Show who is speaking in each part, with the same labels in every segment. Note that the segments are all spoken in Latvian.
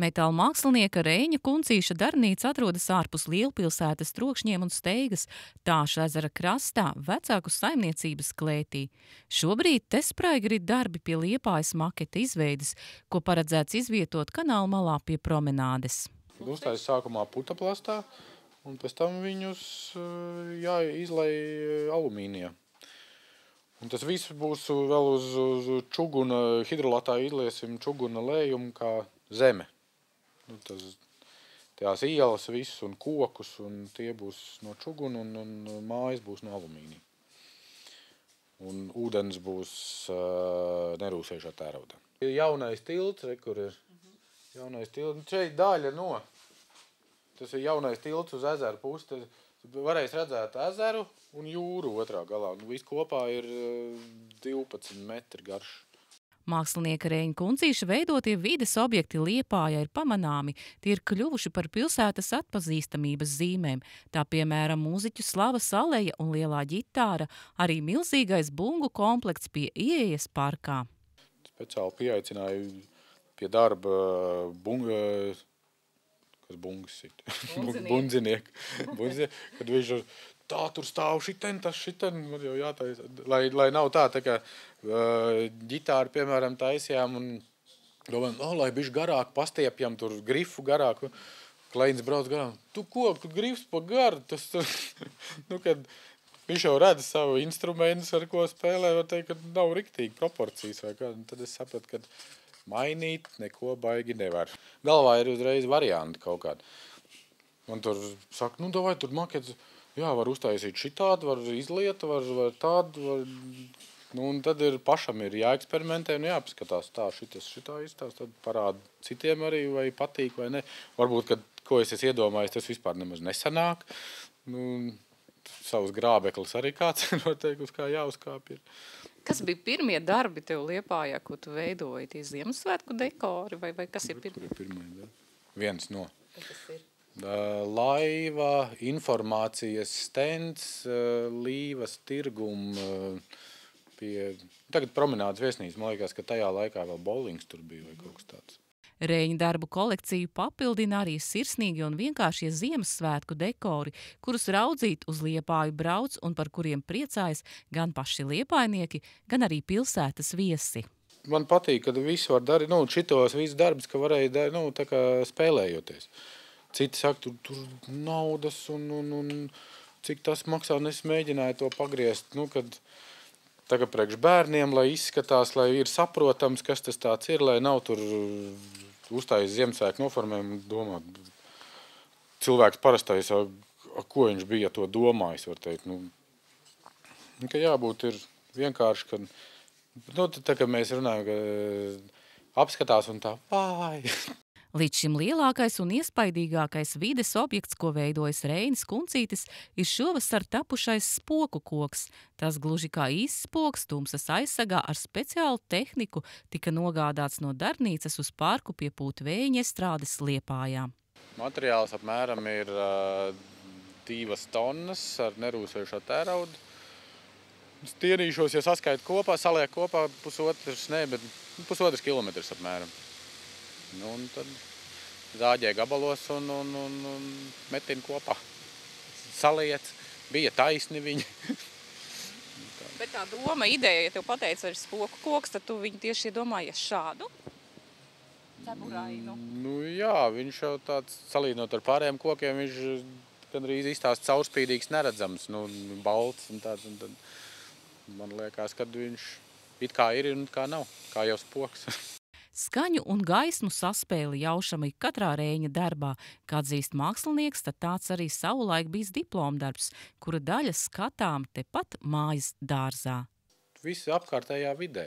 Speaker 1: Metāla mākslinieka Reiņa Kuncīša darbnīca atrodas ārpus lielpilsētas trokšņiem un steigas, Tāša ezera krastā, vecāku saimniecības klētī. Šobrīd te spraigi ir darbi pie Liepājas maketa izveides, ko paredzēts izvietot kanāla malā pie promenādes.
Speaker 2: Uztais sākumā putaplastā, un pēc tam viņus jāizlai alumīnijā. Un tas viss būs vēl uz čuguna, hidrolatā izliesim čuguna lējumu kā zeme. Tās ielas viss un kokus, un tie būs no čuguna, un mājas būs no alumīnija. Un ūdens būs nerūsējušā tērauda. Jaunais tilts, kur ir jaunais tilts. Šeit daļa no. Tas ir jaunais tilts uz ezeru pusi. Varēs redzēt ezeru un jūru otrā galā. Viss kopā ir 12 metri garš.
Speaker 1: Mākslinieka Reiņa Kuncīša veidotie vides objekti Liepājā ir pamanāmi, tie ir kļuvuši par pilsētas atpazīstamības zīmēm. Tā piemēram mūziķu Slavas aleja un lielā ģitāra, arī milzīgais bungu komplekts pie ieejas parkā.
Speaker 2: Speciāli pieaicināju pie darba bundzinieku, kad viņš tā tur stāv šiten, tas šiten, man jau jātaisa, lai nav tā kā ģitāru, piemēram, taisījām un domājam, lai bišķi garāk pastiepjam, tur grifu garāk, Kleins brauc garām, tu ko, grifs pa garu, tas, kad viņš jau redz savu instrumentus, ar ko spēlē, var teikt, ka nav riktīgi proporcijas vai kā, un tad es sapratu, ka mainīt neko baigi nevar. Galvā ir uzreiz varianti kaut kādi. Man tur saka, davai tur makets, jā, var uztaisīt šitādu, var izliet, var tādu, un tad pašam ir jāeksperimentē un jāpaskatās tā, šitā izstās, tad parāda citiem arī, vai patīk vai ne. Varbūt, kad, ko es iedomājos, tas vispār nemaz nesanāk. Savus grābeklis arī kāds, var teikt, uz kā jāuzkāp ir.
Speaker 3: Kas bija pirmie darbi tev Liepājā, ko tu veidoji? Tie Ziemassvētku dekori vai kas ir pirmie?
Speaker 2: Viens no.
Speaker 3: Kas ir?
Speaker 2: Laiva, informācijas stends, Līvas tirguma pie... Tagad promenādes viesnīca, man liekas, ka tajā laikā vēl bowlings tur bija vai kaut kas tāds.
Speaker 1: Reiņa darbu kolekciju papildina arī sirsnīgi un vienkāršie Ziemassvētku dekori, kurus raudzīt uz Liepāju brauc un par kuriem priecājas gan paši liepājnieki, gan arī pilsētas viesi.
Speaker 2: Man patīk, kad visu var darīt, šitos visu darbus, ka varēja darīt, tā kā spēlējoties. Citi saka, tur naudas un cik tas maksā, un es mēģināju to pagriezt, kad tagad priekš bērniem, lai izskatās, lai ir saprotams, kas tas tāds ir, lai nav tur uztājas Ziemassvētku noformējumu un domāt. Cilvēks parastais, ko viņš bija to domājis, var teikt. Ka jābūt ir vienkārši, ka, tā kā mēs runājam, ka apskatās un tā, vai.
Speaker 1: Līdz šim lielākais un iespaidīgākais vides objekts, ko veidojas Reinis Kuncītis, ir šovasar tapušais spoku koks. Tas gluži kā īsts spoks tumsas aizsagā ar speciālu tehniku tika nogādāts no darbnīcas uz parku pie Pūtvējiņa estrādes Liepājā.
Speaker 2: Materiāls apmēram ir 2 tonnas ar nerūsējušo tēraudu. Stienīšos, ja saskait kopā, saliek kopā pusotrs kilometrs apmēram. Un tad zāģē gabalos un metin kopā. Saliec, bija taisni viņi.
Speaker 3: Bet tā doma, ideja, ja tev pateica ar spoku koks, tad tu viņu tieši iedomājies šādu? Cepurainu.
Speaker 2: Jā, viņš jau tāds, salīdzinot ar pārējiem kokiem, viņš gandrīz izstāst caurspīdīgs, neredzams, balts un tāds. Un tad man liekas, kad viņš it kā ir un kā nav, kā jau spoks.
Speaker 1: Skaņu un gaismu saspēli jaušama ir katrā Reiņa darbā. Kā atzīst mākslinieks, tad tāds arī savulaik bijis diplomdarbs, kura daļa skatām tepat mājas dārzā.
Speaker 2: Visi apkārtējā vidē.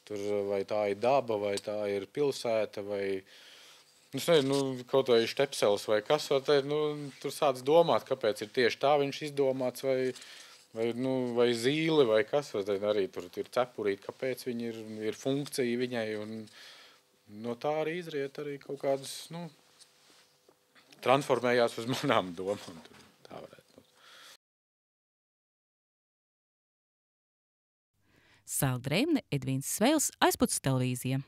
Speaker 2: Tur vai tā ir daba, vai tā ir pilsēta, vai kaut vai štepsels vai kas, tur sāc domāt, kāpēc ir tieši tā viņš izdomāts, vai zīle, vai kas, vai arī tur ir cepurīt, kāpēc viņi ir funkcija viņai, un no tā arī izriet arī kaut kādas, transformējās uz manām domām. Tā varētu būt.
Speaker 1: Saldreimne, Edvīns Sveils, Aizputs televīzija.